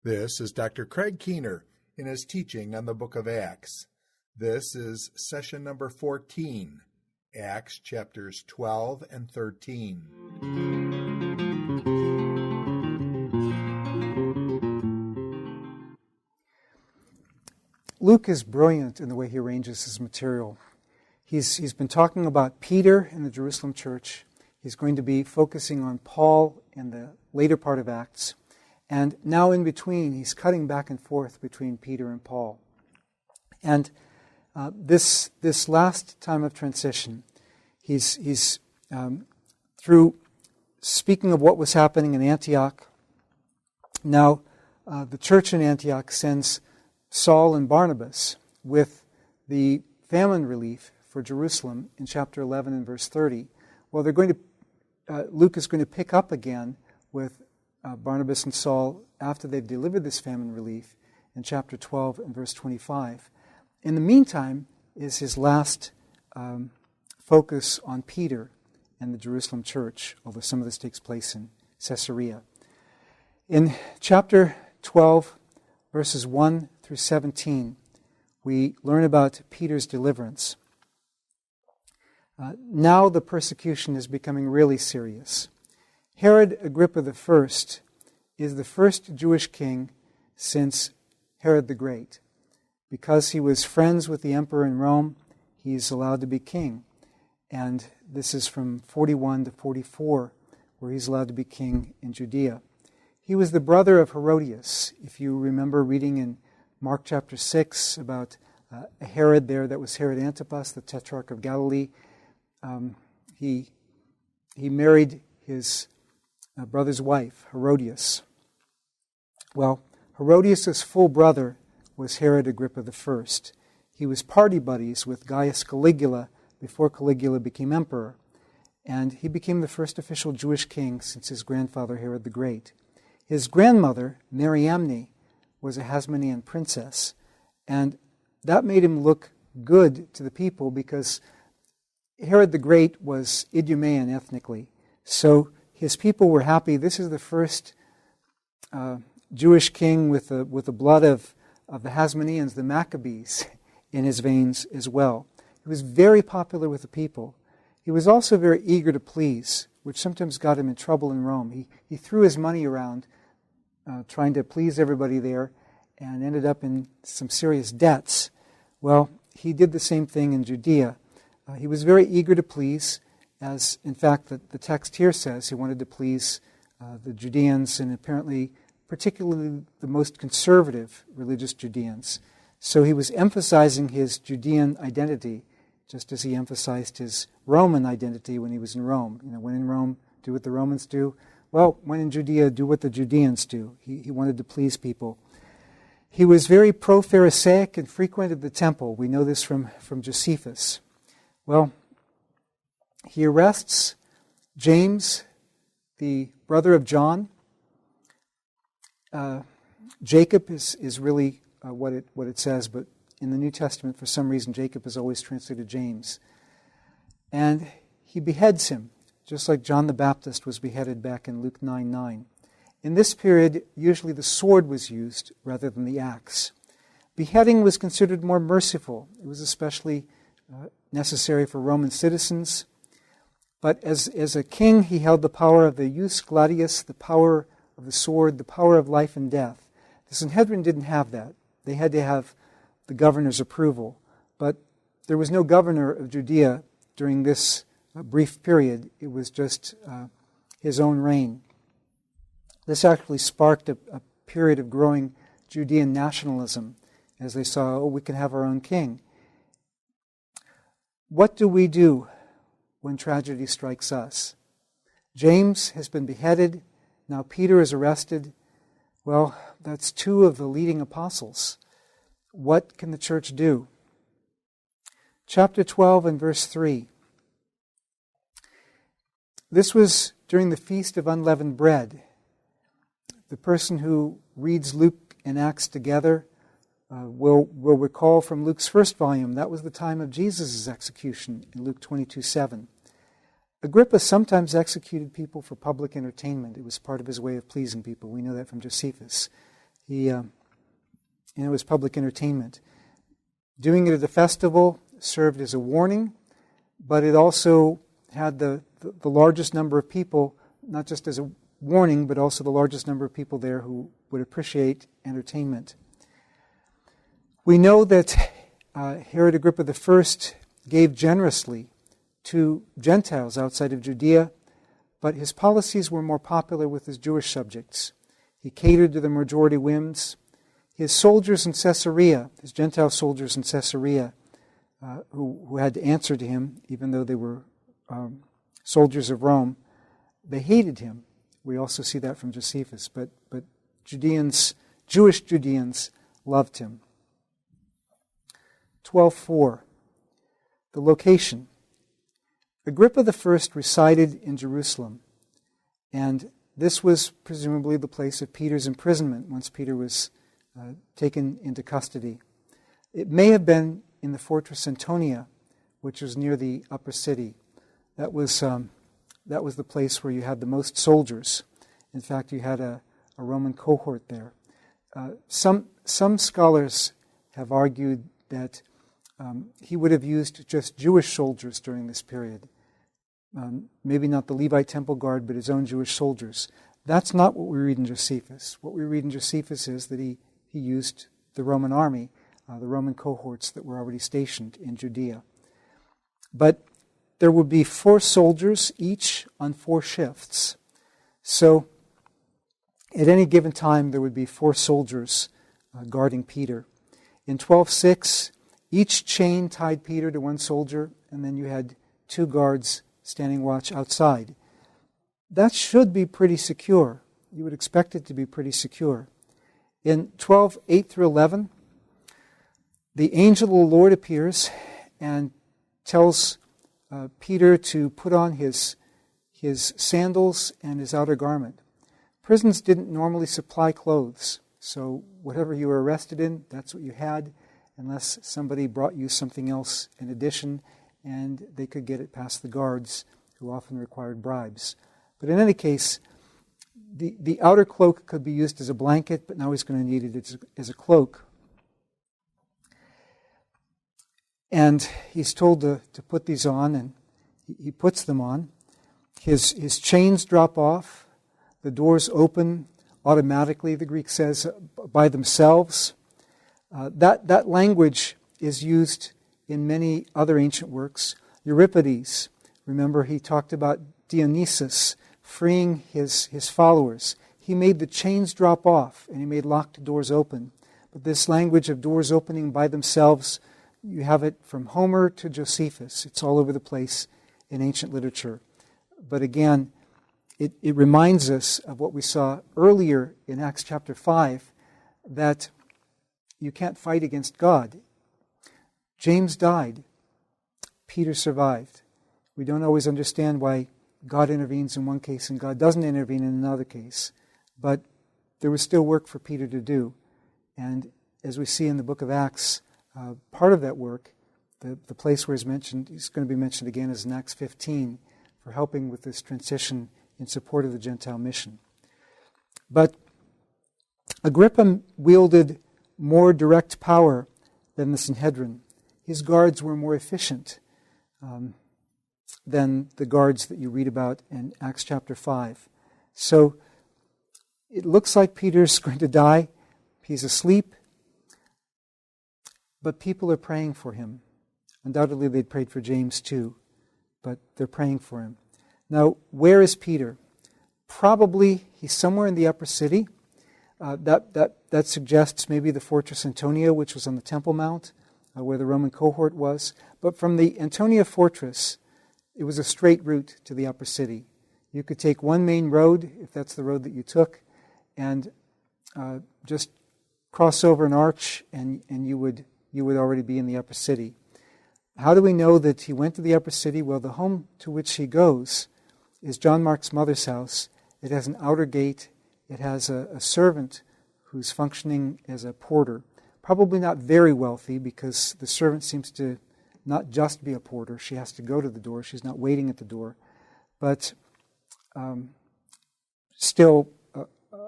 This is Dr. Craig Keener in his teaching on the book of Acts. This is session number 14, Acts chapters 12 and 13. Luke is brilliant in the way he arranges his material. He's been talking about Peter in the Jerusalem church. He's going to be focusing on Paul in the later part of Acts. And now in between, he's cutting back and forth between Peter and Paul. And this last time of transition, he's through speaking of what was happening in Antioch. Now, the church in Antioch sends Saul and Barnabas with the famine relief for Jerusalem in chapter 11 and verse 30. Well, Luke is going to pick up again with Barnabas and Saul after they've delivered this famine relief in chapter 12 and verse 25. In the meantime is his last focus on Peter and the Jerusalem church, although some of this takes place in Caesarea. In chapter 12, verses 1 through 17, we learn about Peter's deliverance. Now the persecution is becoming really serious. Herod Agrippa I is the first Jewish king since Herod the Great. Because he was friends with the emperor in Rome, he's allowed to be king. And this is from 41 to 44, where he's allowed to be king in Judea. He was the brother of Herodias. If you remember reading in Mark chapter 6 about a Herod there, that was Herod Antipas, the tetrarch of Galilee. He married his brother's wife, Herodias. Well, Herodias' full brother was Herod Agrippa I. He was party buddies with Gaius Caligula before Caligula became emperor, and he became the first official Jewish king since his grandfather Herod the Great. His grandmother, Mariamne, was a Hasmonean princess, and that made him look good to the people because Herod the Great was Idumean ethnically. So his people were happy. This is the first Jewish king with the blood of the Hasmoneans, the Maccabees, in his veins as well. He was very popular with the people. He was also very eager to please, which sometimes got him in trouble in Rome. He threw his money around trying to please everybody there and ended up in some serious debts. Well, he did the same thing in Judea. He was very eager to please, as in fact the text here says. He wanted to please the Judeans and apparently particularly the most conservative religious Judeans. So he was emphasizing his Judean identity just as he emphasized his Roman identity when he was in Rome. When in Rome, do what the Romans do. Well, when in Judea, do what the Judeans do. He wanted to please people. He was very pro-Pharisaic and frequented the temple. We know this from Josephus. Well, he arrests James, the brother of John. Jacob is really what it says, but in the New Testament, for some reason, Jacob is always translated James. And he beheads him, just like John the Baptist was beheaded back in Luke 9:9. In this period, usually the sword was used rather than the axe. Beheading was considered more merciful. It was especially necessary for Roman citizens. But as a king, he held the power of the jus gladius, the power of the sword, the power of life and death. The Sanhedrin didn't have that. They had to have the governor's approval. But there was no governor of Judea during this brief period. It was just his own reign. This actually sparked a period of growing Judean nationalism as they saw, we can have our own king. What do we do when tragedy strikes us? James has been beheaded. Now Peter is arrested. Well, that's two of the leading apostles. What can the church do? Chapter 12 and verse 3. This was during the Feast of Unleavened Bread. The person who reads Luke and Acts together will recall from Luke's first volume, that was the time of Jesus' execution in Luke 22:7. Agrippa sometimes executed people for public entertainment. It was part of his way of pleasing people. We know that from Josephus. And it was public entertainment. Doing it at a festival served as a warning, but it also had the largest number of people, not just as a warning, but also the largest number of people there who would appreciate entertainment. We know that Herod Agrippa I gave generously to Gentiles outside of Judea, but his policies were more popular with his Jewish subjects. He catered to the majority whims. His soldiers in Caesarea, his Gentile soldiers in Caesarea, who had to answer to him, even though they were soldiers of Rome, they hated him. We also see that from Josephus, but Jewish Judeans loved him. 12:4. The location. Agrippa I resided in Jerusalem, and this was presumably the place of Peter's imprisonment once Peter was taken into custody. It may have been in the fortress Antonia, which was near the upper city. That was the place where you had the most soldiers. In fact, you had a Roman cohort there. Some scholars have argued that he would have used just Jewish soldiers during this period. Maybe not the Levite temple guard, but his own Jewish soldiers. That's not what we read in Josephus. What we read in Josephus is that he used the Roman army, the Roman cohorts that were already stationed in Judea. But there would be 4 soldiers, each on 4 shifts. So at any given time, there would be 4 soldiers guarding Peter. In 12:6, each chain tied Peter to one soldier, and then you had 2 guards standing watch outside. That should be pretty secure. You would expect it to be pretty secure. In 12:8 through 11, the angel of the Lord appears and tells Peter to put on his sandals and his outer garment. Prisons didn't normally supply clothes, so whatever you were arrested in, that's what you had, unless somebody brought you something else in addition, and they could get it past the guards, who often required bribes. But in any case, the outer cloak could be used as a blanket, but now he's going to need it as a cloak. And he's told to put these on, and he puts them on. His chains drop off. The doors open automatically, the Greek says, by themselves. That language is used in many other ancient works. Euripides, remember, he talked about Dionysus freeing his followers. He made the chains drop off, and he made locked doors open. But this language of doors opening by themselves, you have it from Homer to Josephus. It's all over the place in ancient literature. But again, it reminds us of what we saw earlier in Acts chapter 5, that you can't fight against God. James died. Peter survived. We don't always understand why God intervenes in one case and God doesn't intervene in another case. But there was still work for Peter to do. And as we see in the book of Acts, part of that work, the place where he's going to be mentioned again is in Acts 15, for helping with this transition in support of the Gentile mission. But Agrippa wielded more direct power than the Sanhedrin. His guards were more efficient than the guards that you read about in Acts chapter 5. So it looks like Peter's going to die. He's asleep. But people are praying for him. Undoubtedly they'd prayed for James too, but they're praying for him. Now, where is Peter? Probably he's somewhere in the upper city. That suggests maybe the fortress Antonia, which was on the Temple Mount, where the Roman cohort was. But from the Antonia fortress, it was a straight route to the upper city. You could take one main road, if that's the road that you took, and just cross over an arch, and you would already be in the upper city. How do we know that he went to the upper city? Well, the home to which he goes is John Mark's mother's house. It has an outer gate. It has a servant who's functioning as a porter. Probably not very wealthy, because the servant seems to not just be a porter. She has to go to the door. She's not waiting at the door. But still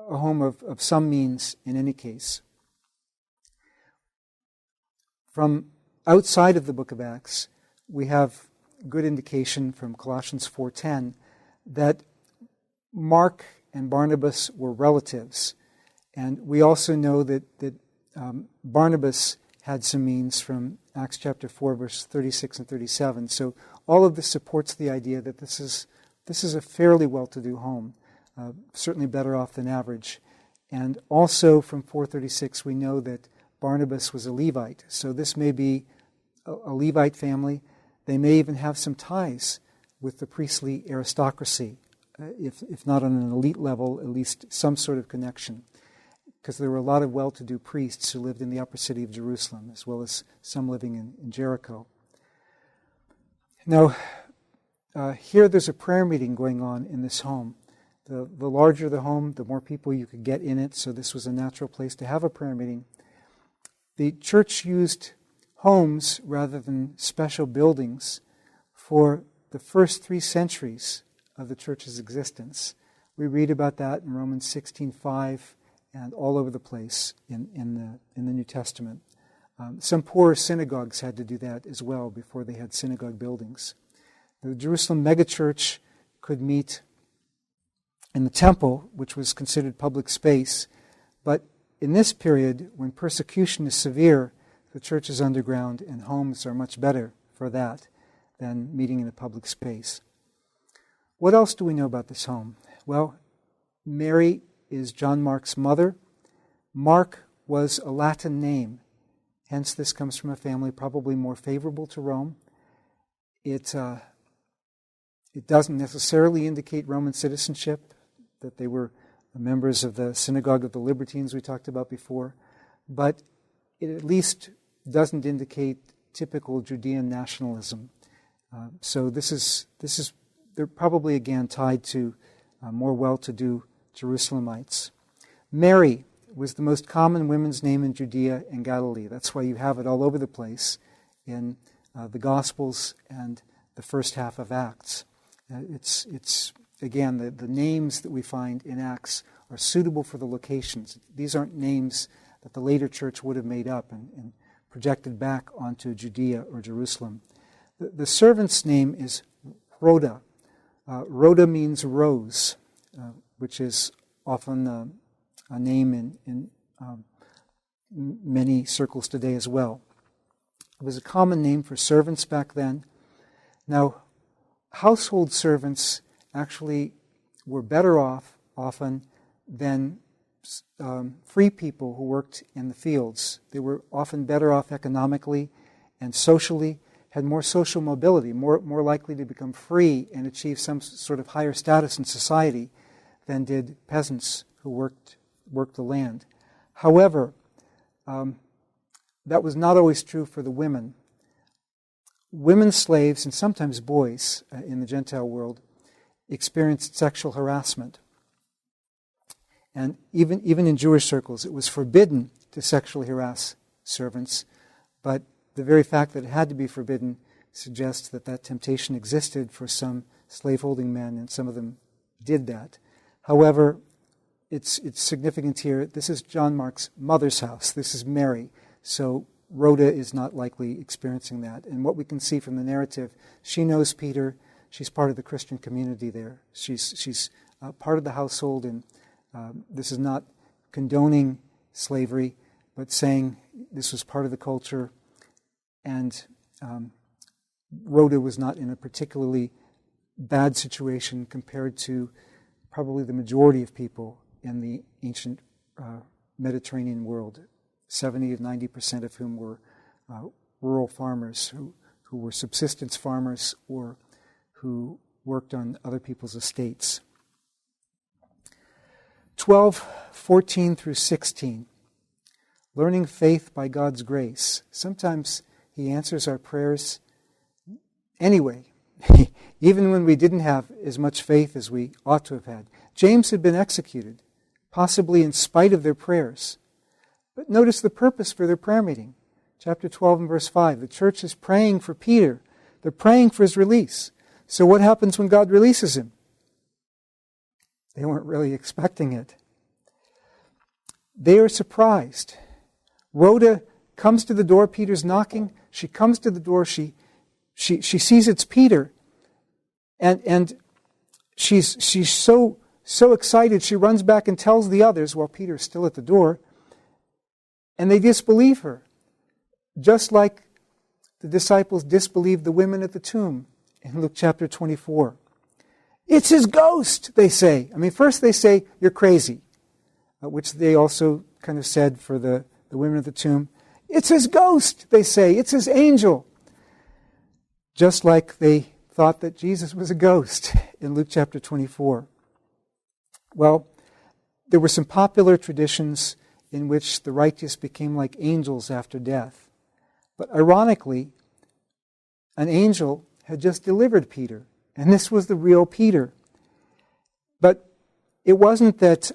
a home of some means in any case. From outside of the book of Acts, we have good indication from Colossians 4:10 that Mark and Barnabas were relatives. And we also know that Barnabas had some means from Acts chapter 4, verse 36 and 37. So all of this supports the idea that this is a fairly well-to-do home, certainly better off than average. And also from 436 we know that Barnabas was a Levite. So this may be a Levite family. They may even have some ties with the priestly aristocracy, if not on an elite level, at least some sort of connection. Because there were a lot of well-to-do priests who lived in the upper city of Jerusalem, as well as some living in Jericho. Now, here there's a prayer meeting going on in this home. The larger the home, the more people you could get in it, so this was a natural place to have a prayer meeting. The church used homes rather than special buildings for the first 3 centuries of the church's existence. We read about that in Romans 16:5 and all over the place in the New Testament. Some poorer synagogues had to do that as well before they had synagogue buildings. The Jerusalem megachurch could meet in the temple, which was considered public space, but in this period, when persecution is severe, the church is underground and homes are much better for that than meeting in a public space. What else do we know about this home? Well, Mary is John Mark's mother. Mark was a Latin name. Hence, this comes from a family probably more favorable to Rome. It doesn't necessarily indicate Roman citizenship, that they were members of the Synagogue of the Libertines we talked about before, but it at least doesn't indicate typical Judean nationalism. So they're probably again tied to more well-to-do Jerusalemites. Mary was the most common women's name in Judea and Galilee. That's why you have it all over the place in the Gospels and the first half of Acts. It's again, the names that we find in Acts are suitable for the locations. These aren't names that the later church would have made up and projected back onto Judea or Jerusalem. The servant's name is Rhoda. Rhoda means rose, which is often a name in many circles today as well. It was a common name for servants back then. Now, household servants actually were better off often than free people who worked in the fields. They were often better off economically and socially, had more social mobility, more likely to become free and achieve some sort of higher status in society than did peasants who worked the land. However, that was not always true for the women. Women slaves, and sometimes boys in the Gentile world, experienced sexual harassment. And even in Jewish circles, it was forbidden to sexually harass servants, but the very fact that it had to be forbidden suggests that temptation existed for some slaveholding men, and some of them did that. However, it's significant here. This is John Mark's mother's house. This is Mary. So Rhoda is not likely experiencing that. And what we can see from the narrative, she knows Peter. She's part of the Christian community there. She's part of the household, and this is not condoning slavery, but saying this was part of the culture. And Rhoda was not in a particularly bad situation compared to probably the majority of people in the ancient Mediterranean world, 70 to 90% of whom were rural farmers who were subsistence farmers or who worked on other people's estates. 12:14 through 16. Learning faith by God's grace. Sometimes He answers our prayers anyway, even when we didn't have as much faith as we ought to have had. James had been executed, possibly in spite of their prayers. But notice the purpose for their prayer meeting. Chapter 12 and verse 5. The church is praying for Peter. They're praying for his release. So what happens when God releases him? They weren't really expecting it. they are surprised. Rhoda comes to the door. Peter's knocking. She comes to the door. She sees it's Peter, and she's so excited. She runs back and tells the others while Peter's still at the door, and they disbelieve her, just like the disciples disbelieved the women at the tomb in Luke chapter 24. It's his ghost, they say. I mean, first they say, you're crazy, which they also kind of said for the women at the tomb. It's his ghost, they say. It's his angel. Just like they thought that Jesus was a ghost in Luke chapter 24. Well, there were some popular traditions in which the righteous became like angels after death. But ironically, an angel had just delivered Peter, and this was the real Peter. But it wasn't that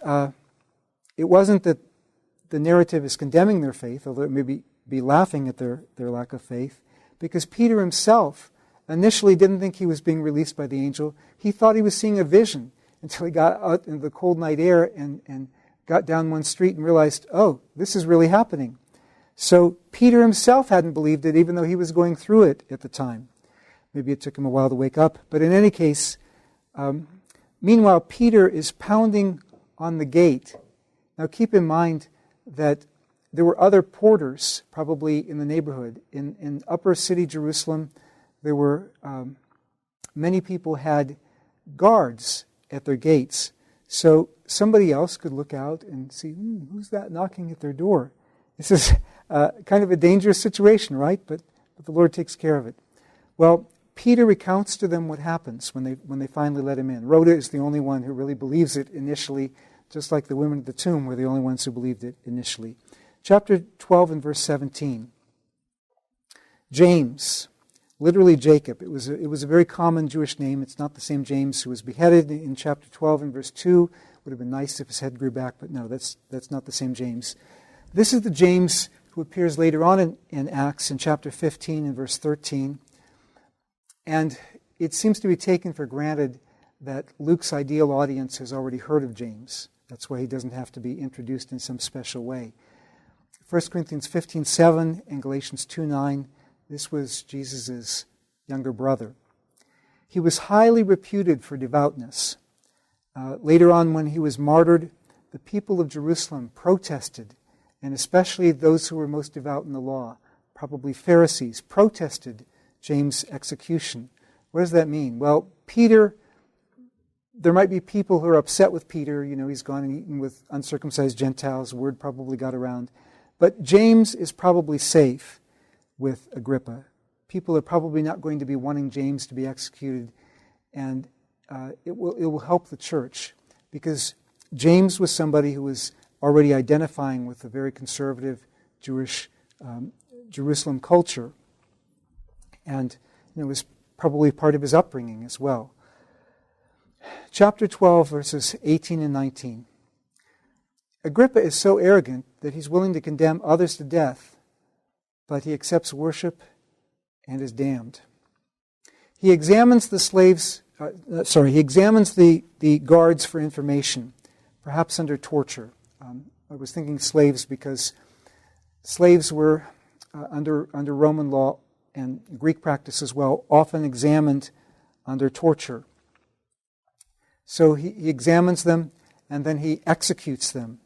the narrative is condemning their faith, although it may be laughing at their lack of faith, because Peter himself initially didn't think he was being released by the angel. He thought he was seeing a vision until he got out into the cold night air and got down one street and realized, oh, this is really happening. So Peter himself hadn't believed it, even though he was going through it at the time. Maybe it took him a while to wake up. But in any case, meanwhile, Peter is pounding on the gate. Now keep in mind that there were other porters probably in the neighborhood. In upper city Jerusalem, there were many people had guards at their gates. So somebody else could look out and see, who's that knocking at their door? This is kind of a dangerous situation, right? But the Lord takes care of it. Well, Peter recounts to them what happens when they finally let him in. Rhoda is the only one who really believes it initially, just like the women at the tomb were the only ones who believed it initially. Chapter 12 and verse 17. James, literally Jacob. It was a very common Jewish name. It's not the same James who was beheaded in chapter 12 and verse 2. Would have been nice if his head grew back, but no, that's not the same James. This is the James who appears later on in Acts in chapter 15 and verse 13. And it seems to be taken for granted that Luke's ideal audience has already heard of James. That's why he doesn't have to be introduced in some special way. 1 Corinthians 15:7 and Galatians 2:9, this was Jesus' younger brother. He was highly reputed for devoutness. Later on, when he was martyred, the people of Jerusalem protested, and especially those who were most devout in the law, probably Pharisees, protested James' execution. What does that mean? Well, Peter, there might be people who are upset with Peter. You know, he's gone and eaten with uncircumcised Gentiles. Word probably got around. But James is probably safe with Agrippa. People are probably not going to be wanting James to be executed, and it will help the church, because James was somebody who was already identifying with a very conservative Jewish Jerusalem culture, and it was probably part of his upbringing as well. Chapter 12, verses 18 and 19. Agrippa is so arrogant that he's willing to condemn others to death, but he accepts worship and is damned. He examines the guards for information, perhaps under torture. I was thinking slaves because slaves were, under Roman law and Greek practice as well, often examined under torture. So he examines them and then he executes them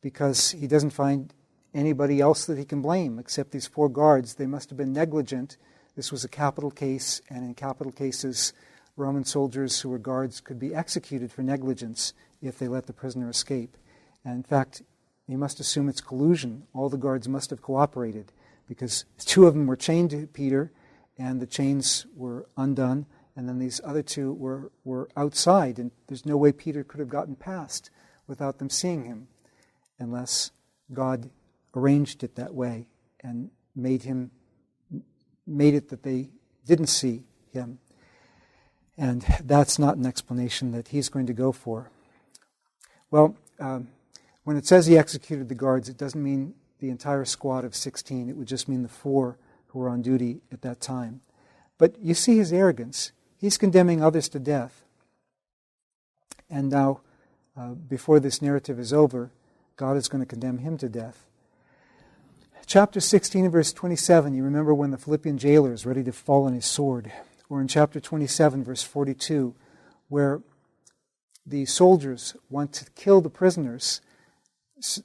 because he doesn't find anybody else that he can blame except these 4 guards. They must have been negligent. This was a capital case, and in capital cases, Roman soldiers who were guards could be executed for negligence if they let the prisoner escape. And in fact, you must assume it's collusion. All the guards must have cooperated because 2 of them were chained to Peter and the chains were undone, and then these other 2 were outside, and there's no way Peter could have gotten past without them seeing him unless God arranged it that way and made it that they didn't see him. And that's not an explanation that he's going to go for. Well, when it says he executed the guards, it doesn't mean the entire squad of 16. It would just mean the 4 who were on duty at that time. But you see his arrogance. He's condemning others to death. And now, before this narrative is over, God is going to condemn him to death. Chapter 16 and verse 27, you remember when the Philippian jailer is ready to fall on his sword. Or in chapter 27, verse 42, where the soldiers want to kill the prisoners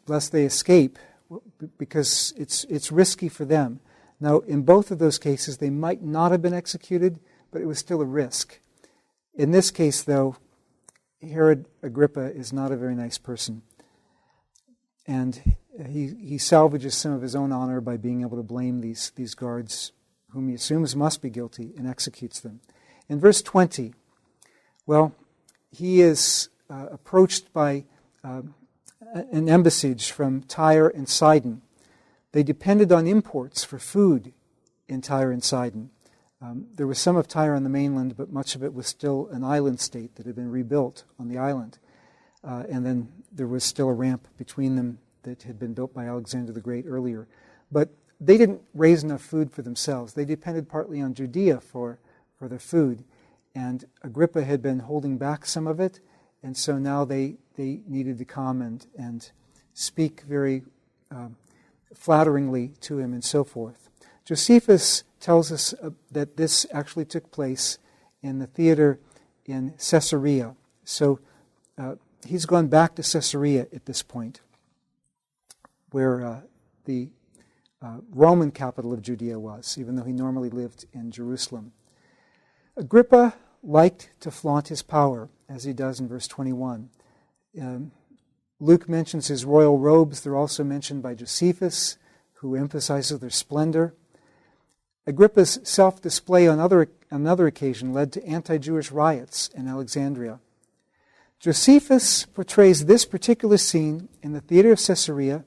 lest they escape because it's risky for them. Now, in both of those cases, they might not have been executed, but it was still a risk. In this case, though, Herod Agrippa is not a very nice person. And he salvages some of his own honor by being able to blame these guards, whom he assumes must be guilty, and executes them. In verse 20, well, he is approached by an embassage from Tyre and Sidon. They depended on imports for food in Tyre and Sidon. There was some of Tyre on the mainland, but much of it was still an island state that had been rebuilt on the island. And then there was still a ramp between them that had been built by Alexander the Great earlier. But they didn't raise enough food for themselves. They depended partly on Judea for their food. And Agrippa had been holding back some of it, and so now they needed to come and speak very flatteringly to him and so forth. Josephus tells us that this actually took place in the theater in Caesarea. So he's gone back to Caesarea at this point, where the Roman capital of Judea was, even though he normally lived in Jerusalem. Agrippa liked to flaunt his power, as he does in verse 21. Luke mentions his royal robes. They're also mentioned by Josephus, who emphasizes their splendor. Agrippa's self-display on another occasion led to anti-Jewish riots in Alexandria. Josephus portrays this particular scene in the theater of Caesarea.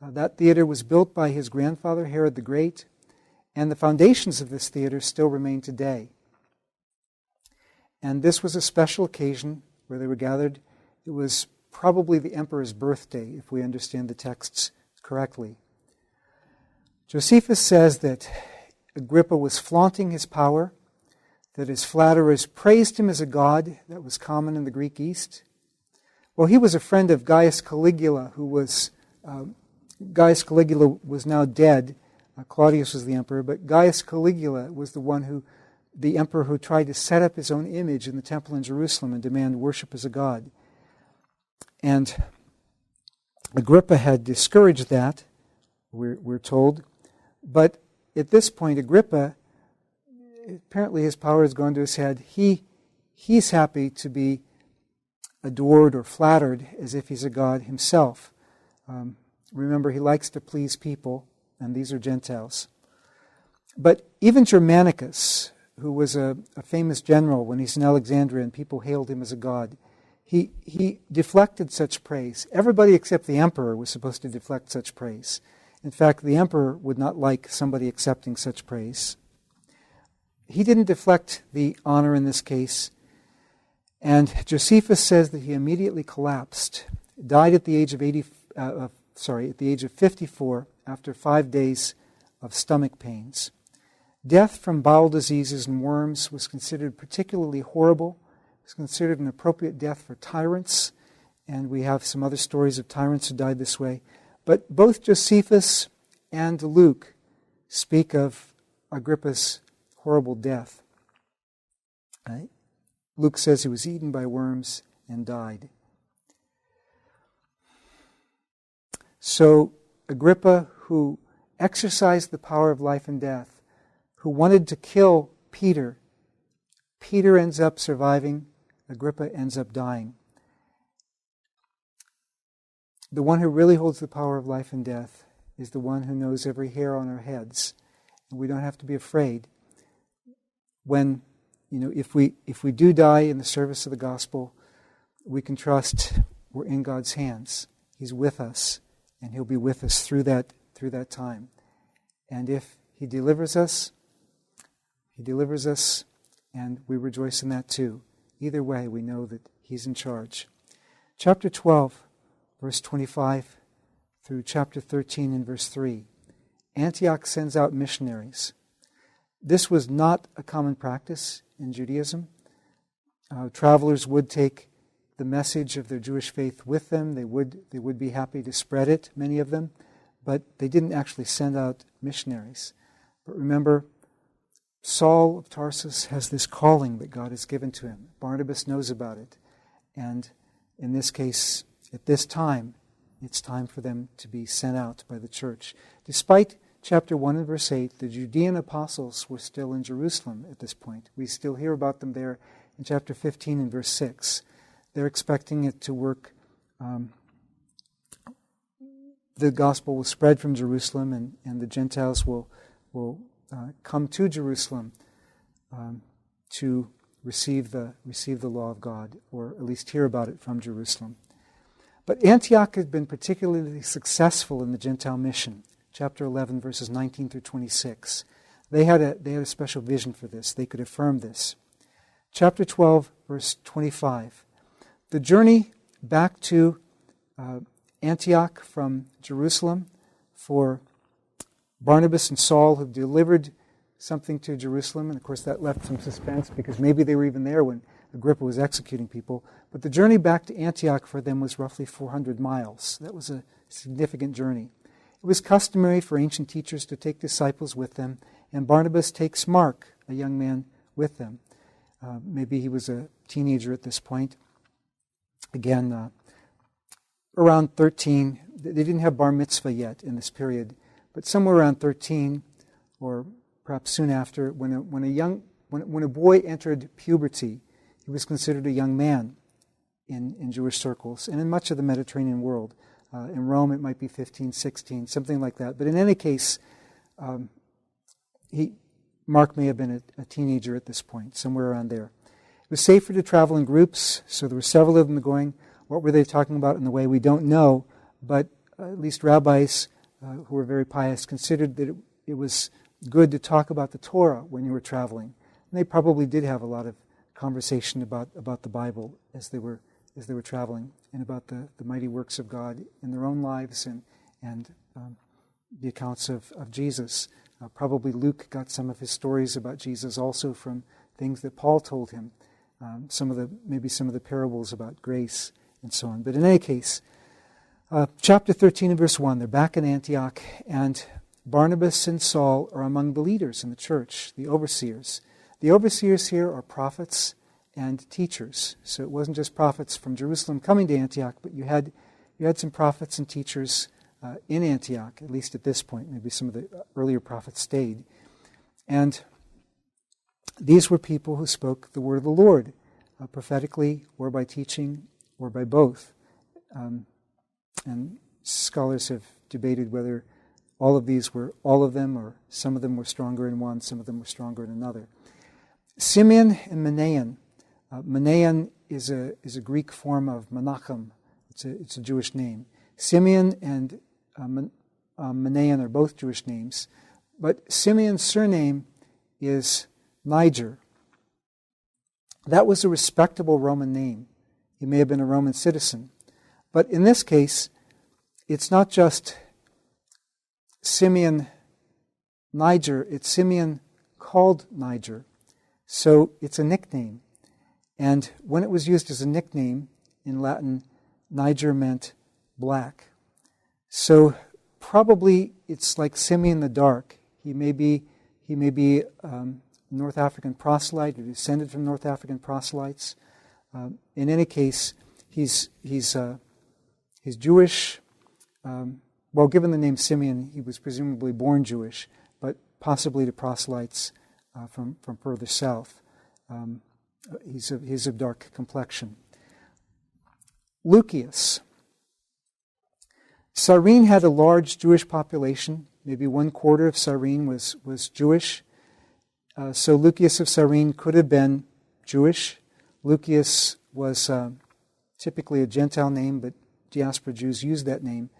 That theater was built by his grandfather, Herod the Great, and the foundations of this theater still remain today. And this was a special occasion where they were gathered. It was probably the emperor's birthday, if we understand the texts correctly. Josephus says that Agrippa was flaunting his power, that his flatterers praised him as a god. That was common in the Greek East. Well, he was a friend of Gaius Caligula, Gaius Caligula was now dead. Claudius was the emperor, but Gaius Caligula was the emperor who tried to set up his own image in the temple in Jerusalem and demand worship as a god. And Agrippa had discouraged that, we're told. But at this point, Agrippa, apparently his power has gone to his head. He's happy to be adored or flattered as if he's a god himself. Remember, he likes to please people, and these are Gentiles. But even Germanicus, who was a famous general when he's in Alexandria and people hailed him as a god, he deflected such praise. Everybody except the emperor was supposed to deflect such praise. In fact, the emperor would not like somebody accepting such praise. He didn't deflect the honor in this case, and Josephus says that he immediately collapsed, died at the age of 54 after 5 days of stomach pains. Death from bowel diseases and worms was considered particularly horrible. It was considered an appropriate death for tyrants, and we have some other stories of tyrants who died this way. But both Josephus and Luke speak of Agrippa's horrible death. Right? Luke says he was eaten by worms and died. So Agrippa, who exercised the power of life and death, who wanted to kill Peter ends up surviving, Agrippa ends up dying. The one who really holds the power of life and death is the one who knows every hair on our heads. And we don't have to be afraid when, if we do die in the service of the gospel, we can trust we're in God's hands. He's with us, and He'll be with us through that time. And if He delivers us, and we rejoice in that too. Either way, we know that He's in charge. Chapter 12, verse 25 through chapter 13 and verse 3. Antioch sends out missionaries. This was not a common practice in Judaism. Travelers would take the message of their Jewish faith with them. They would be happy to spread it, many of them, but they didn't actually send out missionaries. But remember, Saul of Tarsus has this calling that God has given to him. Barnabas knows about it. And in this case, at this time, it's time for them to be sent out by the church. Despite chapter 1 and verse 8, the Judean apostles were still in Jerusalem at this point. We still hear about them there in chapter 15 and verse 6. They're expecting it to work. The gospel will spread from Jerusalem, and the Gentiles will come to Jerusalem to receive the law of God, or at least hear about it from Jerusalem. But Antioch had been particularly successful in the Gentile mission. Chapter 11, verses 19 through 26. They had a special vision for this. They could affirm this. Chapter 12, verse 25. The journey back to Antioch from Jerusalem for Barnabas and Saul, who delivered something to Jerusalem, and of course that left some suspense because maybe they were even there when Agrippa was executing people. But the journey back to Antioch for them was roughly 400 miles. That was a significant journey. It was customary for ancient teachers to take disciples with them, and Barnabas takes Mark, a young man, with them. Maybe he was a teenager at this point. Again, around 13. They didn't have bar mitzvah yet in this period, but somewhere around 13, or perhaps soon after, when a boy entered puberty, he was considered a young man in Jewish circles and in much of the Mediterranean world. In Rome, it might be 15, 16, something like that. But in any case, Mark may have been a teenager at this point, somewhere around there. It was safer to travel in groups, so there were several of them going. What were they talking about in the way? We don't know, but at least rabbis who were very pious considered that it was good to talk about the Torah when you were traveling. And they probably did have a lot of conversation about the Bible as they were traveling, and about the mighty works of God in their own lives and the accounts of Jesus. Probably Luke got some of his stories about Jesus also from things that Paul told him. Maybe some of the parables about grace and so on. But in any case, chapter 13 and verse 1, they're back in Antioch, and Barnabas and Saul are among the leaders in the church, the overseers. The overseers here are prophets and teachers. So it wasn't just prophets from Jerusalem coming to Antioch, but you had some prophets and teachers in Antioch, at least at this point. Maybe some of the earlier prophets stayed. And these were people who spoke the word of the Lord, prophetically, or by teaching, or by both. And scholars have debated whether all of these were all of them, or some of them were stronger in one, some of them were stronger in another. Simeon and Manaen. Manaen is a Greek form of Menachem. It's a Jewish name. Simeon and Manaen are both Jewish names, but Simeon's surname is Niger. That was a respectable Roman name. He may have been a Roman citizen. But in this case, it's not just Simeon Niger, it's Simeon called Niger. So it's a nickname. And when it was used as a nickname in Latin, Niger meant black. So probably it's like Simeon the Dark. He may be North African proselyte, or descended from North African proselytes. In any case, he's Jewish. Well, given the name Simeon, he was presumably born Jewish, but possibly to proselytes from further south. He's of dark complexion. Lucius. Cyrene had a large Jewish population. Maybe 1/4 of Cyrene was Jewish. So Lucius of Cyrene could have been Jewish. Lucius was typically a Gentile name, but diaspora Jews used that name.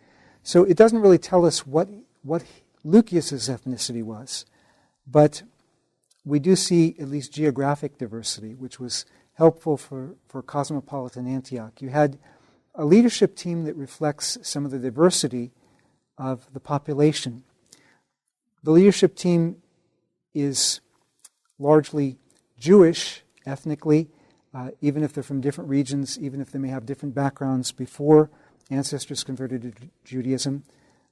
So it doesn't really tell us what Lucius's ethnicity was. But we do see at least geographic diversity, which was helpful for cosmopolitan Antioch. You had a leadership team that reflects some of the diversity of the population. The leadership team is largely Jewish ethnically, even if they're from different regions, even if they may have different backgrounds before ancestors converted to Judaism.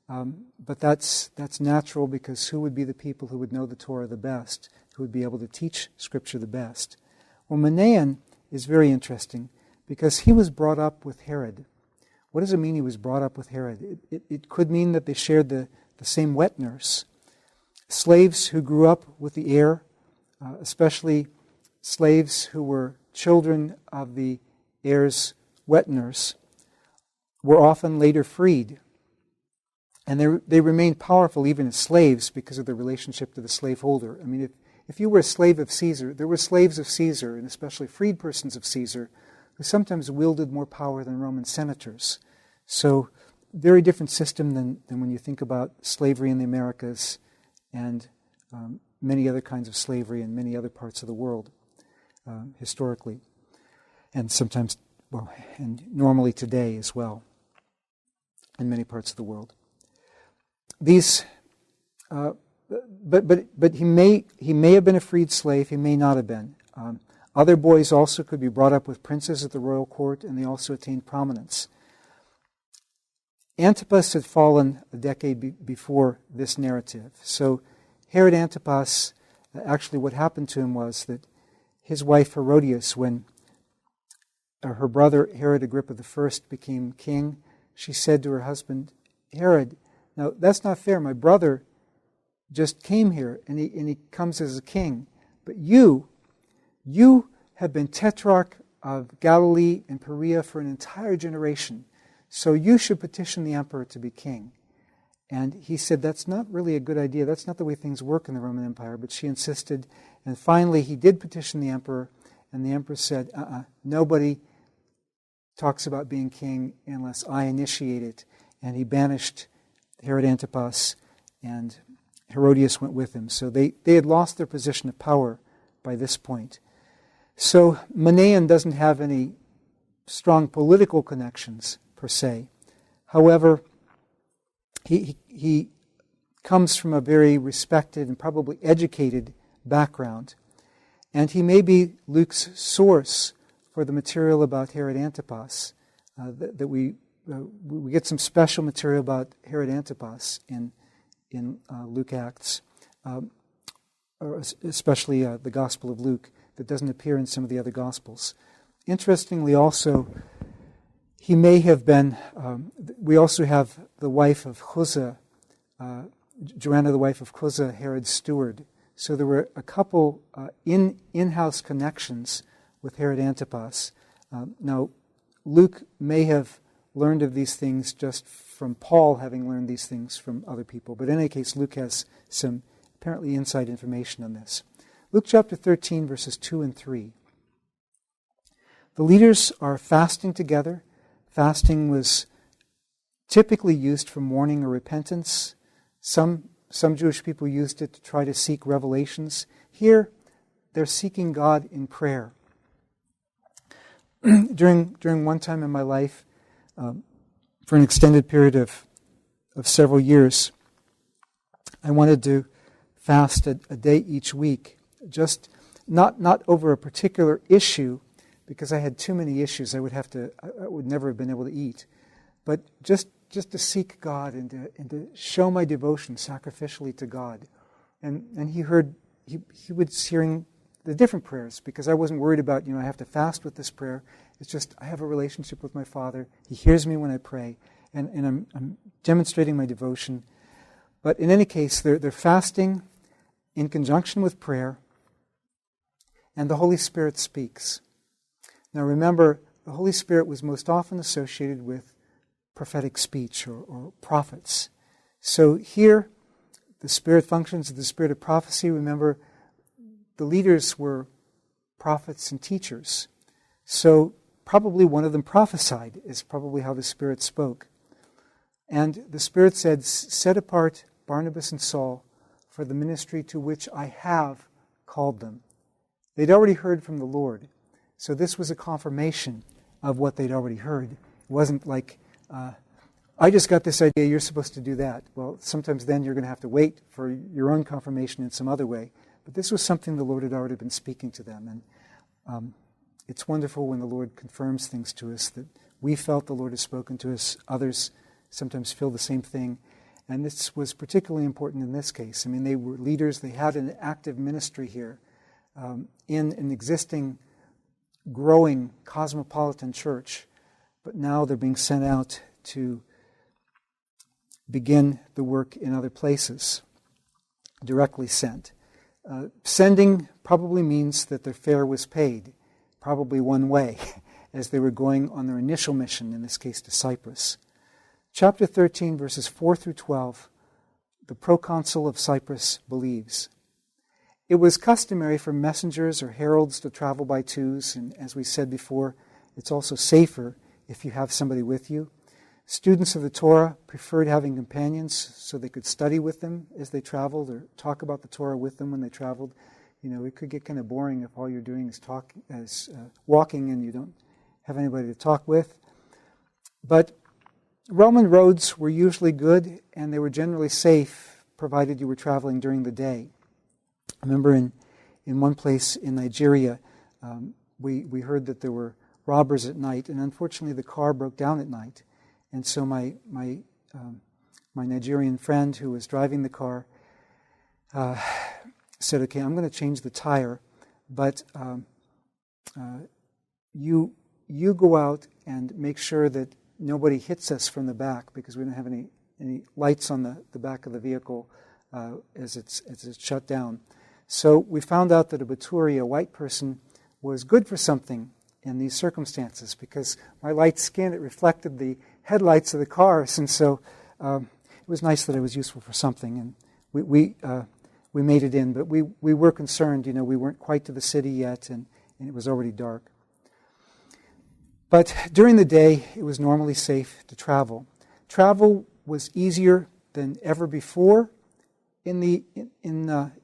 But that's natural, because who would be the people who would know the Torah the best, who would be able to teach Scripture the best? Well, Manaen is very interesting because he was brought up with Herod. What does it mean he was brought up with Herod? It could mean that they shared the same wet nurse. Slaves who grew up with the heir, especially slaves who were children of the heir's wet nurse, were often later freed. And they remained powerful even as slaves because of their relationship to the slaveholder. I mean, if you were a slave of Caesar, there were slaves of Caesar, and especially freed persons of Caesar, who sometimes wielded more power than Roman senators. So, very different system than when you think about slavery in the Americas and many other kinds of slavery in many other parts of the world, historically. And sometimes, and normally today as well, in many parts of the world. These, but he may have been a freed slave. He may not have been. Other boys also could be brought up with princes at the royal court, and they also attained prominence. Antipas had fallen a decade before this narrative. So Herod Antipas, actually what happened to him was that his wife Herodias, when her brother Herod Agrippa I became king, she said to her husband, Herod, now that's not fair. My brother just came here and he comes as a king. But you have been tetrarch of Galilee and Perea for an entire generation. So you should petition the emperor to be king. And he said, that's not really a good idea. That's not the way things work in the Roman Empire. But she insisted. And finally, he did petition the emperor. And the emperor said, nobody talks about being king unless I initiate it. And he banished Herod Antipas, and Herodias went with him. So they had lost their position of power by this point. So Manaen doesn't have any strong political connections, per se. However, he comes from a very respected and probably educated background. And he may be Luke's source for the material about Herod Antipas. That we get some special material about Herod Antipas in Luke Acts, or especially the Gospel of Luke, that doesn't appear in some of the other Gospels. Interestingly also, he may have been, we also have the wife of Chuza, Joanna, the wife of Chuza, Herod's steward. So there were a couple in-house connections with Herod Antipas. Now, Luke may have learned of these things just from Paul having learned these things from other people. But in any case, Luke has some apparently inside information on this. Luke chapter 13, verses 2 and 3. The leaders are fasting together. Fasting was typically used for mourning or repentance. Some Jewish people used it to try to seek revelations. Here, they're seeking God in prayer. During one time in my life, for an extended period of several years, I wanted to fast a day each week, just not over a particular issue, because I had too many issues. I would never have been able to eat, but just to seek God and to show my devotion sacrificially to God. And he was hearing the different prayers, because I wasn't worried about, I have to fast with this prayer. It's just, I have a relationship with my Father. He hears me when I pray, and I'm demonstrating my devotion. But in any case, they're fasting in conjunction with prayer, and the Holy Spirit speaks. Now remember, the Holy Spirit was most often associated with prophetic speech or prophets. So here, the Spirit functions as the Spirit of prophecy. Remember, the leaders were prophets and teachers. So probably one of them prophesied, is probably how the Spirit spoke. And the Spirit said, set apart Barnabas and Saul for the ministry to which I have called them. They'd already heard from the Lord. So this was a confirmation of what they'd already heard. It wasn't like, I just got this idea, you're supposed to do that. Well, sometimes then you're going to have to wait for your own confirmation in some other way. But this was something the Lord had already been speaking to them. And it's wonderful when the Lord confirms things to us that we felt the Lord has spoken to us. Others sometimes feel the same thing. And this was particularly important in this case. I mean, they were leaders. They had an active ministry here in an existing, growing cosmopolitan church. But now they're being sent out to begin the work in other places, directly sent. Sending probably means that their fare was paid, probably one way, as they were going on their initial mission, in this case to Cyprus. Chapter 13, verses 4 through 12, the proconsul of Cyprus believes. It was customary for messengers or heralds to travel by twos, and as we said before, it's also safer if you have somebody with you. Students of the Torah preferred having companions so they could study with them as they traveled or talk about the Torah with them when they traveled. You know, it could get kind of boring if all you're doing is walking and you don't have anybody to talk with. But Roman roads were usually good and they were generally safe provided you were traveling during the day. I remember in one place in Nigeria, we heard that there were robbers at night, and unfortunately the car broke down at night. And so my Nigerian friend who was driving the car said, "Okay, I'm going to change the tire, but you go out and make sure that nobody hits us from the back because we don't have any lights on the back of the vehicle as it's shut down." So we found out that a Baturi, a white person, was good for something in these circumstances because my light skin, it reflected the headlights of the cars, and so it was nice that it was useful for something, and we made it in, but we were concerned, you know, we weren't quite to the city yet, and it was already dark. But during the day, it was normally safe to travel. Travel was easier than ever before in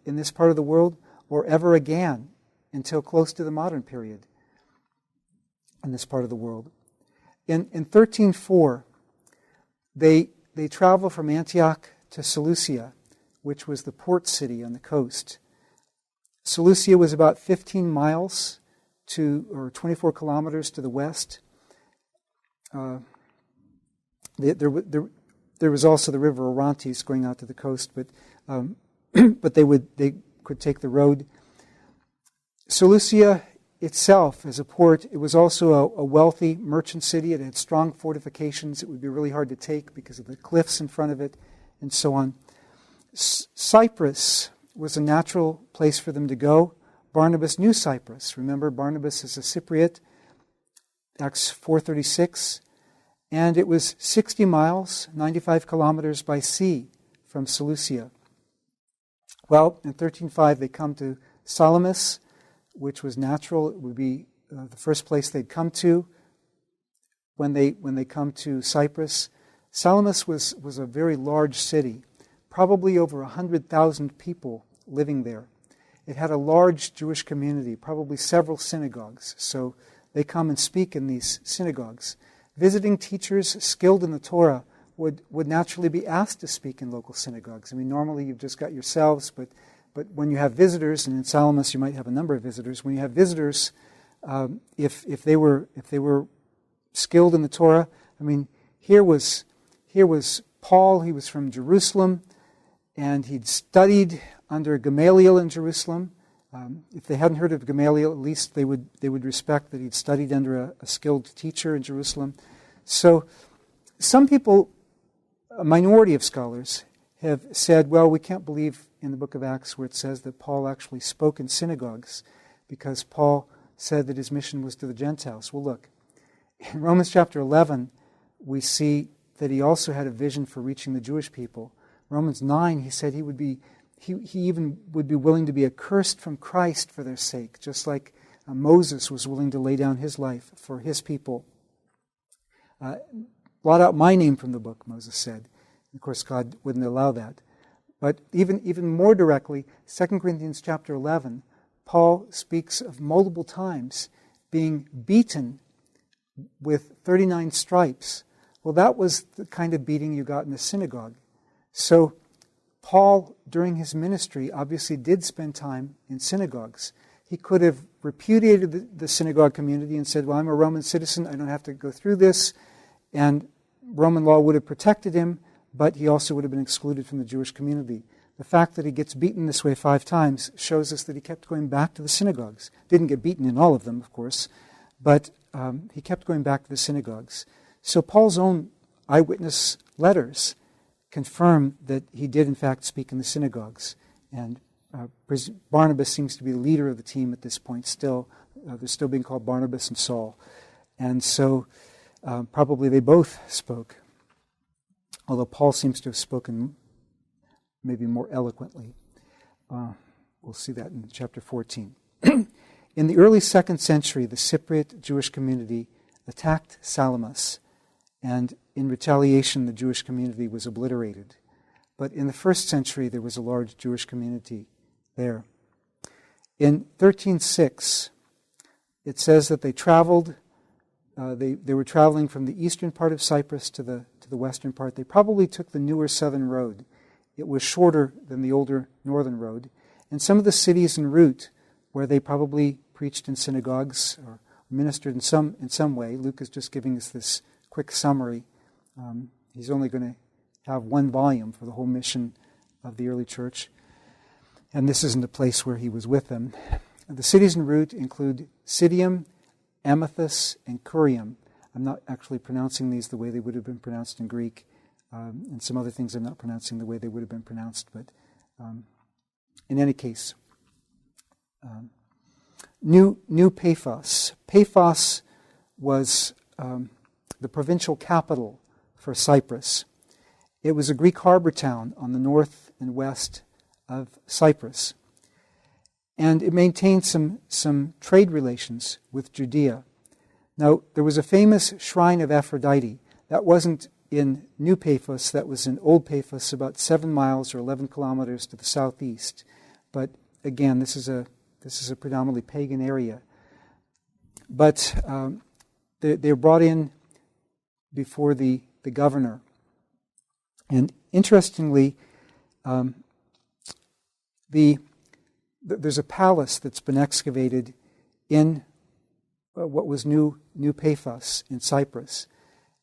this part of the world, or ever again until close to the modern period in this part of the world. In 1304, they travel from Antioch to Seleucia, which was the port city on the coast. Seleucia was about 15 miles or 24 kilometers to the west. There was also the river Orontes going out to the coast, but they could take the road. Seleucia itself, as a port, it was also a wealthy merchant city. It had strong fortifications. It would be really hard to take because of the cliffs in front of it, and so on. Cyprus was a natural place for them to go. Barnabas knew Cyprus. Remember, Barnabas is a Cypriot, Acts 4:36, and it was 60 miles, 95 kilometers by sea from Seleucia. Well, in 1305 they come to Salamis, which was natural. It would be the first place they'd come to when they come to Cyprus. Salamis was a very large city, probably over 100,000 people living there. It had a large Jewish community, probably several synagogues. So they come and speak in these synagogues. Visiting teachers skilled in the Torah would naturally be asked to speak in local synagogues. I mean, normally you've just got yourselves, but when you have visitors, and in Salamis you might have a number of visitors, when you have visitors, if they were skilled in the Torah, I mean, here was Paul. He was from Jerusalem, and he'd studied under Gamaliel in Jerusalem. If they hadn't heard of Gamaliel, at least they would respect that he'd studied under a skilled teacher in Jerusalem. So some people, a minority of scholars, have said, well, we can't believe in the book of Acts where it says that Paul actually spoke in synagogues because Paul said that his mission was to the Gentiles. Well, look, in Romans chapter 11, we see that he also had a vision for reaching the Jewish people. Romans 9, he said he even would be willing to be accursed from Christ for their sake, just like Moses was willing to lay down his life for his people. Blot out my name from the book, Moses said. Of course, God wouldn't allow that. But even more directly, 2 Corinthians chapter 11, Paul speaks of multiple times being beaten with 39 stripes. Well, that was the kind of beating you got in a synagogue. So Paul, during his ministry, obviously did spend time in synagogues. He could have repudiated the synagogue community and said, well, I'm a Roman citizen, I don't have to go through this, and Roman law would have protected him, but he also would have been excluded from the Jewish community. The fact that he gets beaten this way 5 times shows us that he kept going back to the synagogues. Didn't get beaten in all of them, of course, but he kept going back to the synagogues. So Paul's own eyewitness letters confirm that he did in fact speak in the synagogues. And Barnabas seems to be the leader of the team at this point still. They're still being called Barnabas and Saul. And so probably they both spoke, although Paul seems to have spoken maybe more eloquently. We'll see that in chapter 14. In the early 2nd century, the Cypriot Jewish community attacked Salamis, and in retaliation, the Jewish community was obliterated. But in the 1st century, there was a large Jewish community there. In 1306, it says that they traveled. They were traveling from the eastern part of Cyprus to the western part. They probably took the newer southern road. It was shorter than the older northern road. And some of the cities en route, where they probably preached in synagogues or ministered in some way. Luke is just giving us this quick summary. He's only going to have 1 volume for the whole mission of the early church. And this isn't a place where he was with them. The cities en route include Sidium, Amathus, and Curium. I'm not actually pronouncing these the way they would have been pronounced in Greek. And some other things I'm not pronouncing the way they would have been pronounced. But in any case, New Paphos. Paphos was the provincial capital for Cyprus. It was a Greek harbor town on the north and west of Cyprus. And it maintained some trade relations with Judea. Now, there was a famous shrine of Aphrodite. That wasn't in New Paphos, that was in Old Paphos, about 7 miles or 11 kilometers to the southeast. But again, this is a predominantly pagan area. But they were brought in before the governor. And interestingly, there's a palace that's been excavated in what was New Paphos in Cyprus.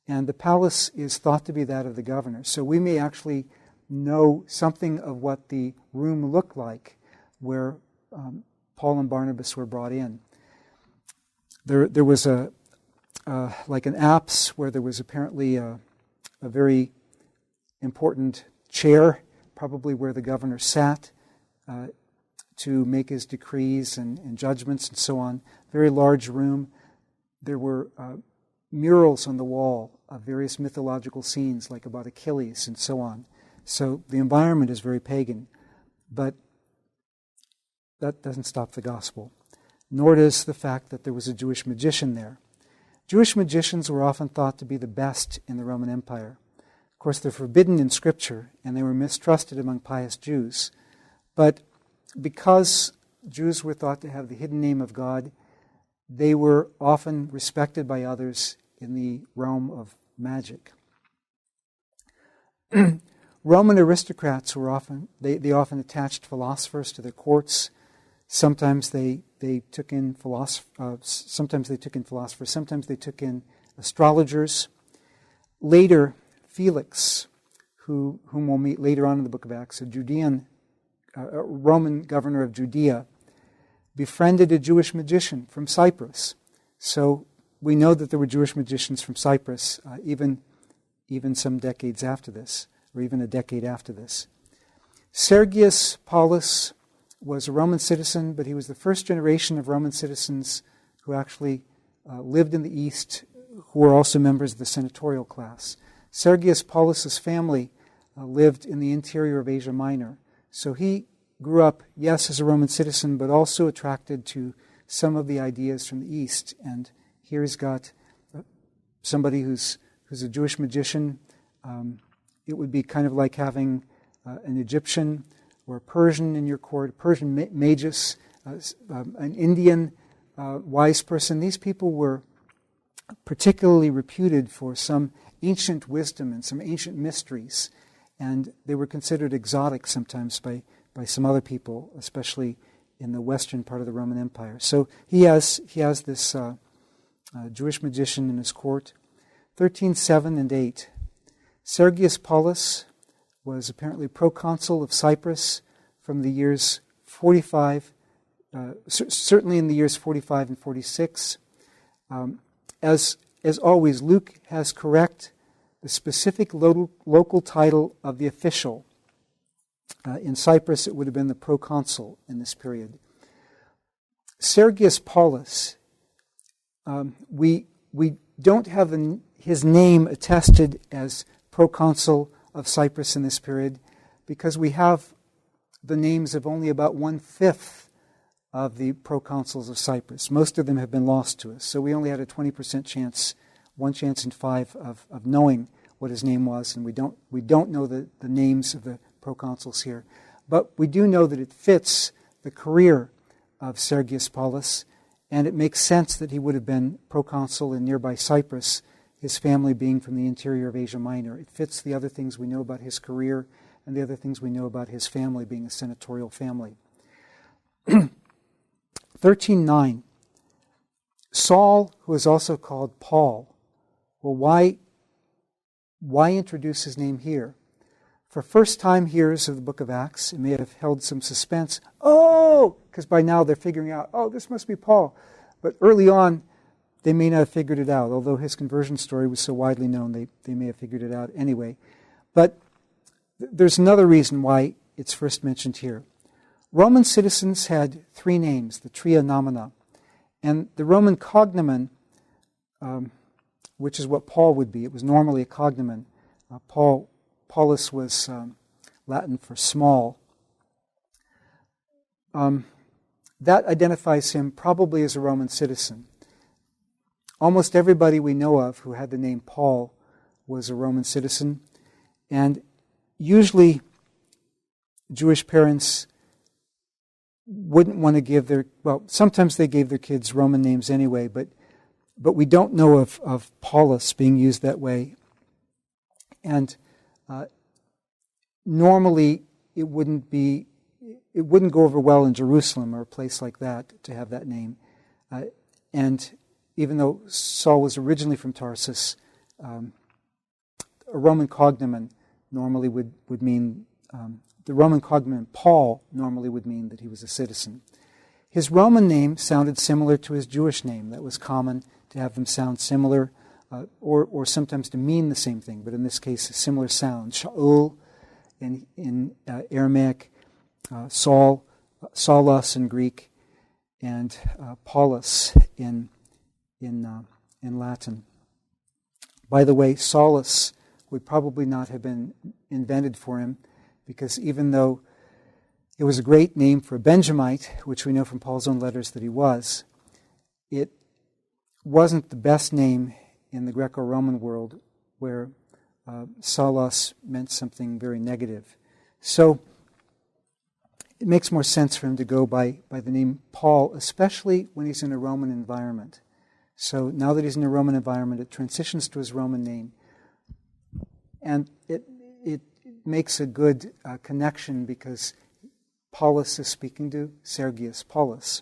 And the palace is thought to be that of the governor. So we may actually know something of what the room looked like where Paul and Barnabas were brought in. There was like an apse where there was apparently a very important chair, probably where the governor sat to make his decrees and judgments and so on. Very large room. There were murals on the wall of various mythological scenes, like about Achilles and so on. So the environment is very pagan. But that doesn't stop the gospel. Nor does the fact that there was a Jewish magician there. Jewish magicians were often thought to be the best in the Roman Empire. Of course, they're forbidden in Scripture, and they were mistrusted among pious Jews. But because Jews were thought to have the hidden name of God, they were often respected by others in the realm of magic. Roman aristocrats were often attached philosophers to their courts. Sometimes they took in philosophers. Sometimes they took in astrologers. Later, Felix, whom we'll meet later on in the book of Acts, a Roman governor of Judea, befriended a Jewish magician from Cyprus. So we know that there were Jewish magicians from Cyprus, even some decades after this, or even a decade after this. Sergius Paulus was a Roman citizen, but he was the first generation of Roman citizens who actually lived in the East, who were also members of the senatorial class. Sergius Paulus's family lived in the interior of Asia Minor. So he grew up, yes, as a Roman citizen, but also attracted to some of the ideas from the East. And here he's got somebody who's a Jewish magician. It would be kind of like having an Egyptian or a Persian in your court, a Persian magus, an Indian wise person. These people were particularly reputed for some ancient wisdom and some ancient mysteries. And they were considered exotic sometimes by some other people, especially in the western part of the Roman Empire. So he has this Jewish magician in his court. 13:7 and 8. Sergius Paulus was apparently proconsul of Cyprus from the years 45, certainly in the years 45 and 46. As always, Luke has correct the specific local title of the official. In Cyprus, it would have been the proconsul in this period. Sergius Paulus, we don't have his name attested as proconsul of Cyprus in this period because we have the names of only about 1/5 of the proconsuls of Cyprus. Most of them have been lost to us, so we only had a 20% chance, 1 chance in 5 of knowing what his name was, and we don't know the names of the proconsuls here. But we do know that it fits the career of Sergius Paulus, and it makes sense that he would have been proconsul in nearby Cyprus, his family being from the interior of Asia Minor. It fits the other things we know about his career and the other things we know about his family being a senatorial family. 13:9. Saul, who is also called Paul. Well, why introduce his name here? For first-time hearers of the book of Acts, it may have held some suspense. Oh! Because by now they're figuring out, oh, this must be Paul. But early on, they may not have figured it out. Although his conversion story was so widely known, they may have figured it out anyway. But there's another reason why it's first mentioned here. Roman citizens had 3 names, the tria nomina. And the Roman cognomen, which is what Paul would be, it was normally a cognomen. Paulus was Latin for small. That identifies him probably as a Roman citizen. Almost everybody we know of who had the name Paul was a Roman citizen. And usually Jewish parents wouldn't want to give sometimes they gave their kids Roman names anyway, but we don't know of Paulus being used that way. And normally it wouldn't go over well in Jerusalem or a place like that to have that name. And even though Saul was originally from Tarsus, a Roman cognomen normally would mean, the Roman cognomen Paul normally would mean that he was a citizen. His Roman name sounded similar to his Jewish name. That was common to have them sound similar, or sometimes to mean the same thing, but in this case a similar sound. Shaul in Aramaic, Saul, Saulus in Greek, and Paulus in Latin. By the way, Saulus would probably not have been invented for him, because even though it was a great name for a Benjamite, which we know from Paul's own letters that he was, it wasn't the best name in the Greco-Roman world, where Saulus meant something very negative. So it makes more sense for him to go by the name Paul, especially when he's in a Roman environment. So now that he's in a Roman environment, it transitions to his Roman name. And it makes a good connection, because Paulus is speaking to Sergius Paulus.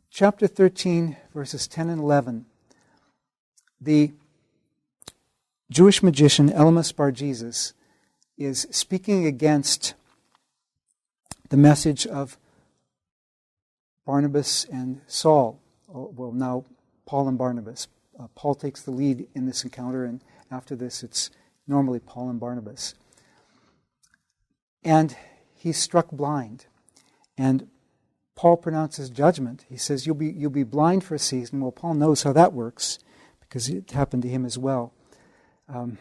Chapter 13, verses 10 and 11. The Jewish magician Elymas Bar Jesus is speaking against the message of Barnabas and Saul. Well, now Paul and Barnabas. Paul takes the lead in this encounter, and after this it's normally Paul and Barnabas. And he's struck blind. And Paul pronounces judgment. He says, you'll be blind for a season. Well, Paul knows how that works, because it happened to him as well. And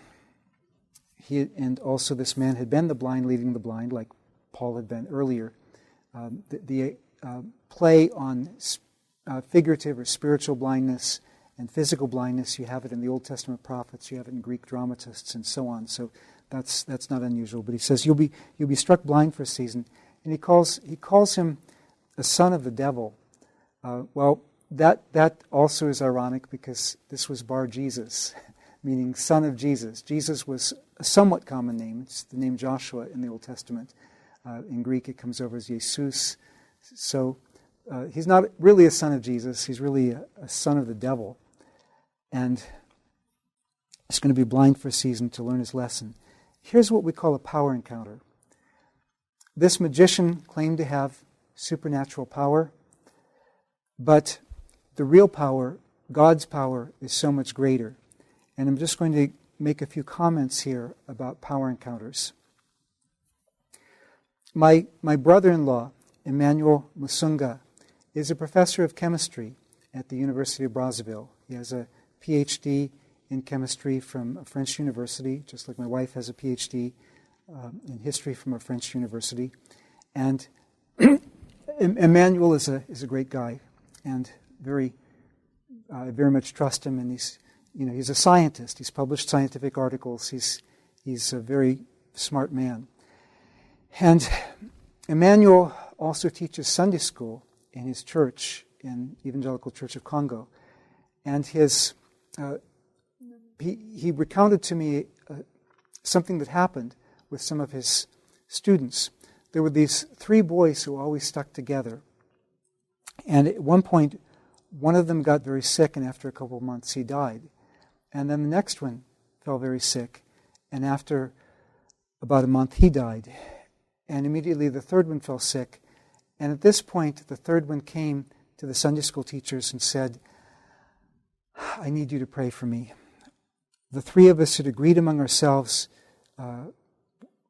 also this man had been the blind leading the blind, like Paul had been earlier. The play on figurative or spiritual blindness and physical blindness, you have it in the Old Testament prophets, you have it in Greek dramatists, and so on. So that's not unusual. But he says you'll be struck blind for a season, and he calls him a son of the devil. Well, that also is ironic, because this was Bar Jesus, meaning son of Jesus. Jesus was a somewhat common name. It's the name Joshua in the Old Testament. In Greek, it comes over as Jesus. So he's not really a son of Jesus. He's really a son of the devil. And he's going to be blind for a season to learn his lesson. Here's what we call a power encounter. This magician claimed to have supernatural power, but the real power, God's power, is so much greater. And I'm just going to make a few comments here about power encounters. My brother-in-law, Emmanuel Musunga, is a professor of chemistry at the University of Brazzaville. He has a PhD in chemistry from a French university, just like my wife has a PhD in history from a French university. And Emmanuel is a great guy, and I very much trust him. And he's a scientist. He's published scientific articles. He's a very smart man. And Emmanuel also teaches Sunday school in his church, in Evangelical Church of Congo. And he recounted to me something that happened with some of his students. There were these 3 boys who always stuck together. And at one point, one of them got very sick, and after a couple of months, he died. And then the next one fell very sick, and after about a month, he died. And immediately the third one fell sick. And at this point, the third one came to the Sunday school teachers and said, "I need you to pray for me." The 3 of us had agreed among ourselves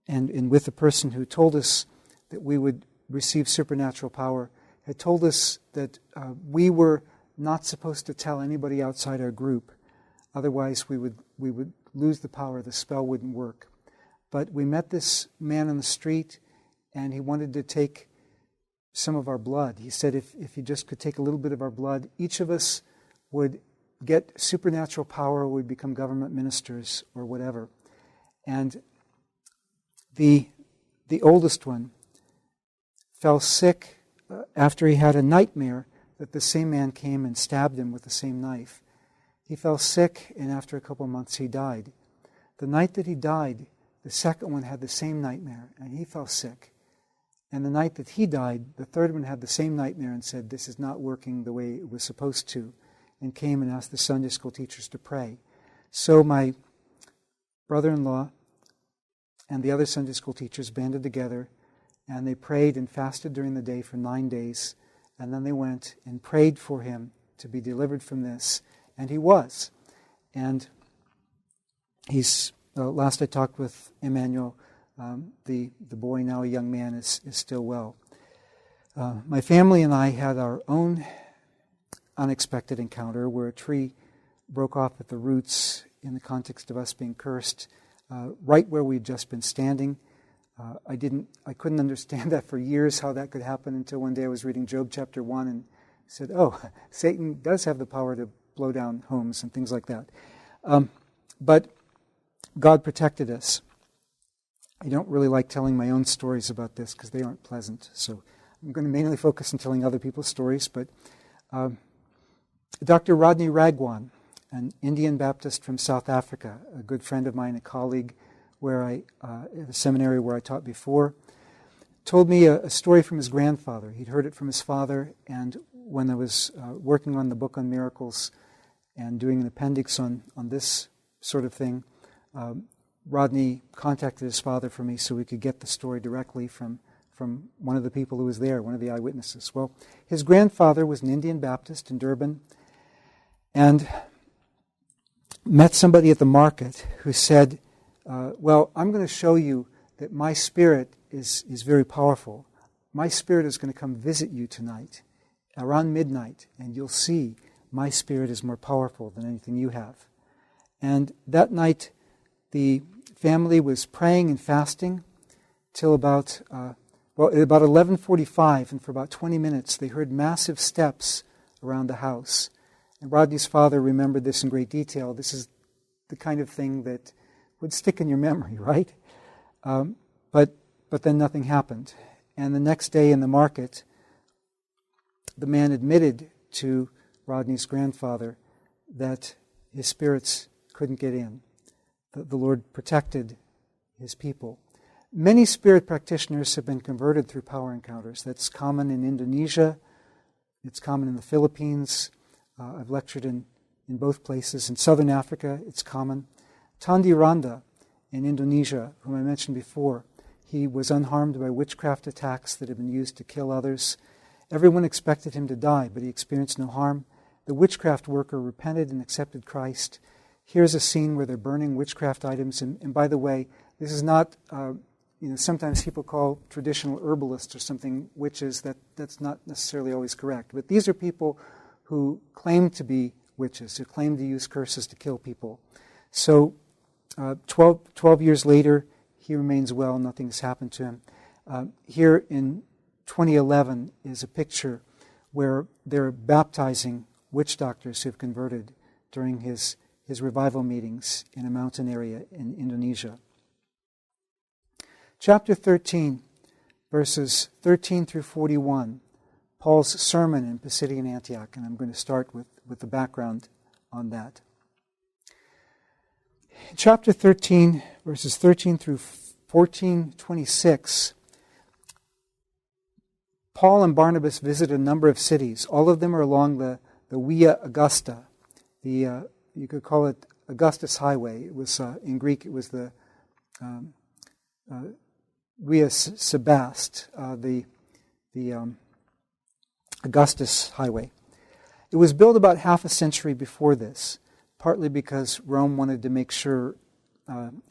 and with the person who told us that we would receive supernatural power, had told us that we were not supposed to tell anybody outside our group. Otherwise, we would lose the power. The spell wouldn't work. But we met this man on the street, and he wanted to take some of our blood. He said if he just could take a little bit of our blood, each of us would get supernatural power, would become government ministers or whatever. And the oldest one fell sick after he had a nightmare that the same man came and stabbed him with the same knife. He fell sick, and after a couple of months he died. The night that he died, the second one had the same nightmare, and he fell sick. And the night that he died, the third one had the same nightmare and said, "This is not working the way it was supposed to," and came and asked the Sunday school teachers to pray. So my brother-in-law and the other Sunday school teachers banded together, and they prayed and fasted during the day for 9 days, and then they went and prayed for him to be delivered from this, and he was. And he's, last I talked with Emmanuel, the boy, now a young man, is still well. My family and I had our own unexpected encounter where a tree broke off at the roots in the context of us being cursed, right where we'd just been standing. I couldn't understand that for years, how that could happen, until one day I was reading Job chapter 1 and said, "Oh, Satan does have the power to blow down homes," and things like that. But God protected us. I don't really like telling my own stories about this because they aren't pleasant. So I'm going to mainly focus on telling other people's stories. But Dr. Rodney Ragwan, an Indian Baptist from South Africa, a good friend of mine, a colleague at the seminary where I taught before, told me a story from his grandfather. He'd heard it from his father, and when I was working on the book on miracles and doing an appendix on this sort of thing, Rodney contacted his father for me so we could get the story directly from one of the people who was there, one of the eyewitnesses. Well, his grandfather was an Indian Baptist in Durban and met somebody at the market who said, "Well, I'm going to show you that my spirit is very powerful. My spirit is going to come visit you tonight around midnight, and you'll see my spirit is more powerful than anything you have." And that night, the family was praying and fasting till about 11:45, and for about 20 minutes they heard massive steps around the house. And Rodney's father remembered this in great detail. This is the kind of thing that would stick in your memory, right? But then nothing happened. And the next day in the market, the man admitted to Rodney's grandfather that his spirits couldn't get in. The Lord protected his people. Many spirit practitioners have been converted through power encounters. That's common in Indonesia. It's common in the Philippines. I've lectured in both places. In southern Africa, it's common. Tandi Randa in Indonesia, whom I mentioned before, he was unharmed by witchcraft attacks that had been used to kill others. Everyone expected him to die, but he experienced no harm. The witchcraft worker repented and accepted Christ. Here's a scene where they're burning witchcraft items. And by the way, this is not, sometimes people call traditional herbalists or something witches. That's not necessarily always correct. But these are people who claim to be witches, who claim to use curses to kill people. So 12 years later, he remains well. Nothing has happened to him. Here in 2011 is a picture where they're baptizing witch doctors who have converted during his revival meetings in a mountain area in Indonesia. Chapter 13, verses 13 through 41, Paul's sermon in Pisidian Antioch, and I'm going to start with the background on that. In chapter 13, verses 13 through 14:26, Paul and Barnabas visit a number of cities. All of them are along the Via Augusta. You could call it Augustus Highway. It was in Greek. It was the Via Sebast, the Augustus Highway. It was built about half a century before this, partly because Rome wanted to make sure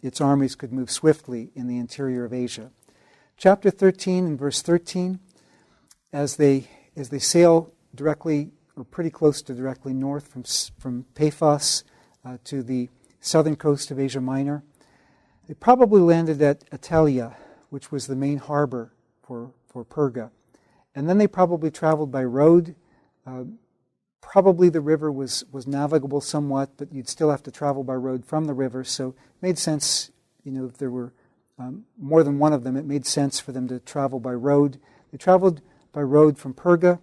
its armies could move swiftly in the interior of Asia. Chapter 13 and verse 13, as they sail directly or pretty close to directly north from Paphos to the southern coast of Asia Minor, they probably landed at Attalia, which was the main harbor for Perga. And then they probably traveled by road. Probably the river was navigable somewhat, but you'd still have to travel by road from the river. So it made sense, if there were more than one of them, it made sense for them to travel by road. They traveled by road from Perga,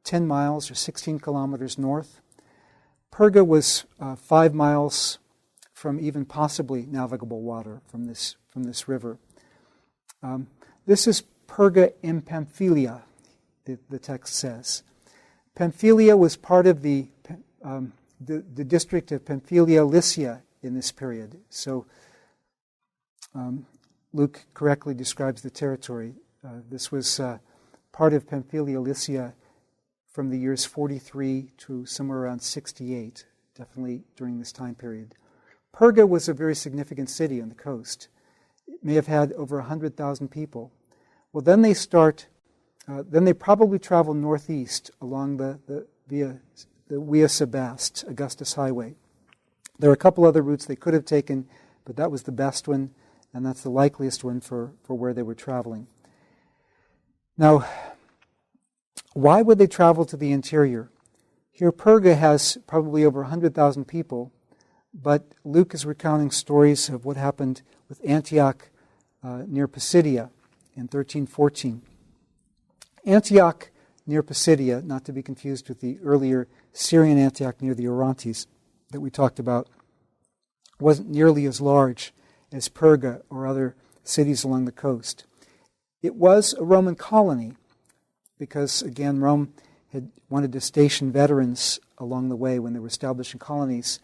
10 miles or 16 kilometers north. Perga was 5 miles from even possibly navigable water from this river. This is Perga in Pamphylia, the text says. Pamphylia was part of the district of Pamphylia Lycia in this period. So Luke correctly describes the territory. This was part of Pamphylia Lycia from the years 43 to somewhere around 68, definitely during this time period. Perga was a very significant city on the coast. It may have had over 100,000 people. Well, then they probably travel northeast along the Via Sebast, Augustus Highway. There are a couple other routes they could have taken, but that was the best one, and that's the likeliest one for where they were traveling. Now, why would they travel to the interior? Here, Perga has probably over 100,000 people, but Luke is recounting stories of what happened with Antioch near Pisidia in 1314. Antioch near Pisidia, not to be confused with the earlier Syrian Antioch near the Orontes that we talked about, wasn't nearly as large as Perga or other cities along the coast. It was a Roman colony because, again, Rome had wanted to station veterans along the way when they were establishing colonies,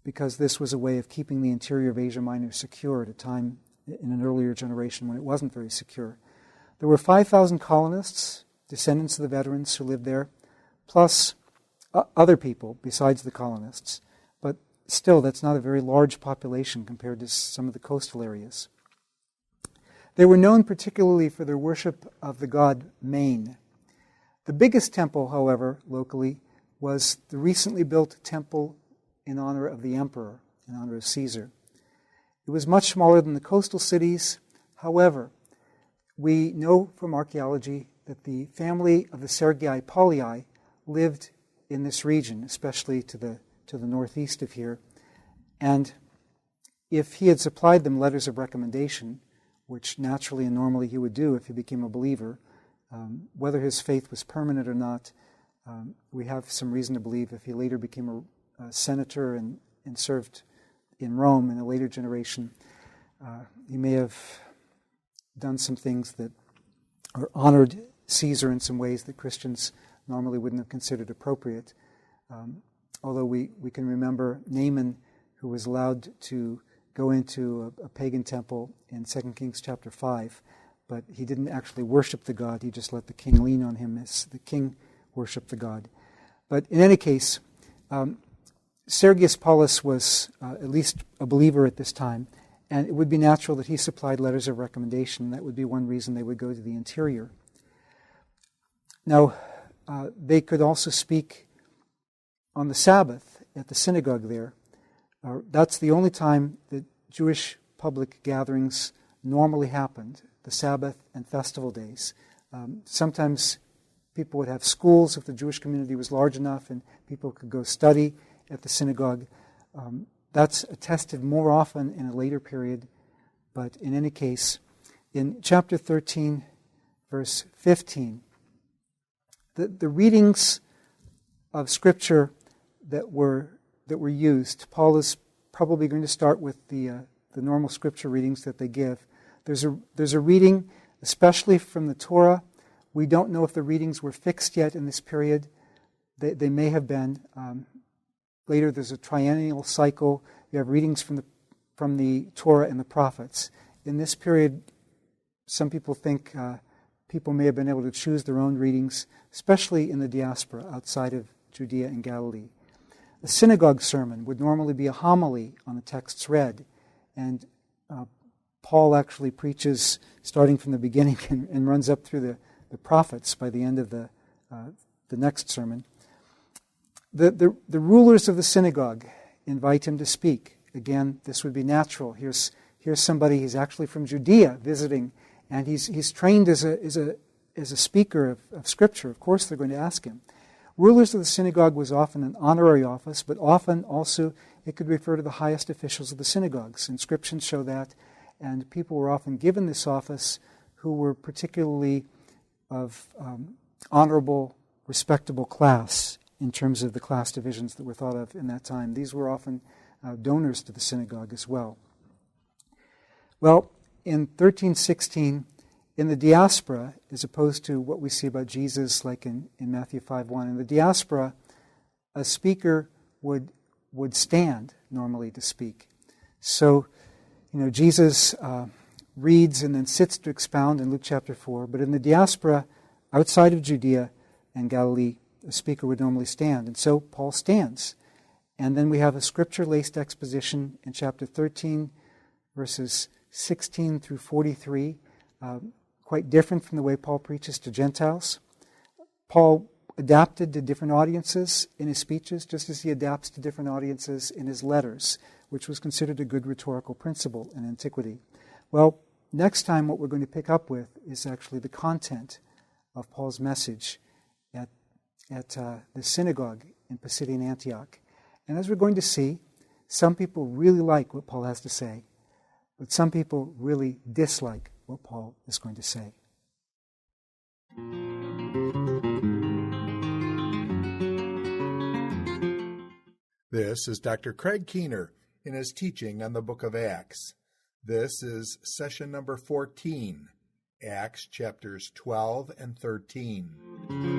because this was a way of keeping the interior of Asia Minor secure at a time in an earlier generation when it wasn't very secure. There were 5,000 colonists, descendants of the veterans who lived there, plus other people besides the colonists. But still, that's not a very large population compared to some of the coastal areas. They were known particularly for their worship of the god Main. The biggest temple, however, locally, was the recently built temple in honor of the emperor, in honor of Caesar. It was much smaller than the coastal cities. However, we know from archaeology that the family of the Sergii Paulii lived in this region, especially to the northeast of here. And if he had supplied them letters of recommendation, which naturally and normally he would do if he became a believer, whether his faith was permanent or not, we have some reason to believe if he later became a senator and served in Rome in a later generation, he may have done some things that or honored Caesar in some ways that Christians normally wouldn't have considered appropriate. Although we can remember Naaman, who was allowed to go into a pagan temple in 2 Kings chapter 5, but he didn't actually worship the god. He just let the king lean on him as the king worshiped the god. But in any case, Sergius Paulus was at least a believer at this time, and it would be natural that he supplied letters of recommendation. That would be one reason they would go to the interior. Now, they could also speak on the Sabbath at the synagogue there. That's the only time that Jewish public gatherings normally happened, the Sabbath and festival days. Sometimes people would have schools if the Jewish community was large enough, and people could go study at the synagogue. That's attested more often in a later period, but in any case, in chapter 13, verse 15, the readings of Scripture that were used, Paul is probably going to start with the normal Scripture readings that they give. There's a reading, especially from the Torah. We don't know if the readings were fixed yet in this period. They may have been. Later, there's a triennial cycle. You have readings from the Torah and the prophets. In this period, some people think people may have been able to choose their own readings, especially in the diaspora outside of Judea and Galilee. A synagogue sermon would normally be a homily on the texts read, and Paul actually preaches starting from the beginning and runs up through the prophets by the end of the next sermon. The rulers of the synagogue invite him to speak. Again, this would be natural. Here's somebody, he's actually from Judea visiting, and he's trained as a speaker of Scripture. Of course they're going to ask him. Rulers of the synagogue was often an honorary office, but often also it could refer to the highest officials of the synagogues. Inscriptions show that, and people were often given this office who were particularly of honorable, respectable class in terms of the class divisions that were thought of in that time. These were often donors to the synagogue as well. Well, in 1316, in the diaspora, as opposed to what we see about Jesus like in Matthew 5:1, in the diaspora, a speaker would stand normally to speak. So, Jesus reads and then sits to expound in Luke chapter 4, but in the diaspora, outside of Judea and Galilee, a speaker would normally stand. And so Paul stands. And then we have a scripture-laced exposition in chapter 13, verses 16 through 43, quite different from the way Paul preaches to Gentiles. Paul adapted to different audiences in his speeches, just as he adapts to different audiences in his letters, which was considered a good rhetorical principle in antiquity. Well, next time what we're going to pick up with is actually the content of Paul's message at the synagogue in Pisidian Antioch. And as we're going to see, some people really like what Paul has to say, but some people really dislike what Paul is going to say. This is Dr. Craig Keener in his teaching on the book of Acts. This is session number 14, Acts chapters 12 and 13.